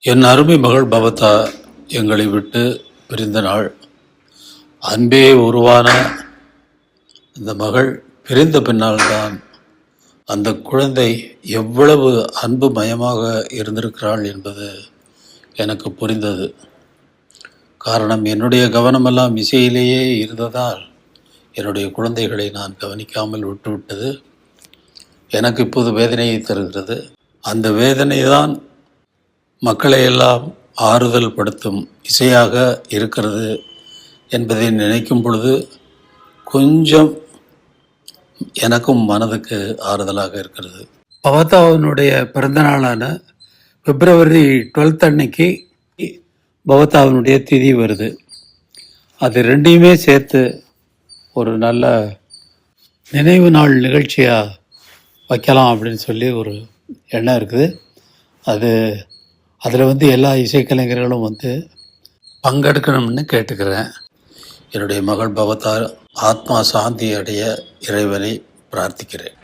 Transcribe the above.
என் அருமை மகள் பவதா எங்களை விட்டு பிரிந்த நாள். அன்பே உருவான அந்த மகள் பிரிந்த பின்னால்தான் அந்த குழந்தை எவ்வளவு அன்பு மயமாக இருந்திருக்கிறாள் என்பது எனக்கு புரிந்தது. காரணம், என்னுடைய கவனமெல்லாம் இசையிலேயே இருந்ததால் என்னுடைய குழந்தைகளை நான் கவனிக்காமல் விட்டுவிட்டது எனக்கு இப்போது வேதனையை தருகிறது. அந்த வேதனை தான் மக்களை எல்லாம் ஆறுதல் படுத்தும் இசையாக இருக்கிறது என்பதை நினைக்கும் பொழுது கொஞ்சம் எனக்கும் மனதுக்கு ஆறுதலாக இருக்கிறது. பவதாவினுடைய பிறந்தநாளான பிப்ரவரி 12 அன்னைக்கு பவதாவினுடைய திதி வருது. அது ரெண்டையுமே சேர்த்து ஒரு நல்ல நினைவு நாள் நிகழ்ச்சியாக வைக்கலாம் அப்படின்னு சொல்லி ஒரு எண்ணம் இருக்குது. அதில் எல்லா இசைக்கலைஞர்களும் பங்கெடுக்கணும்னு கேட்டுக்கிறேன். என்னுடைய மகள் பவதா ஆத்மா சாந்தி அடைய இறைவனை பிரார்த்திக்கிறேன்.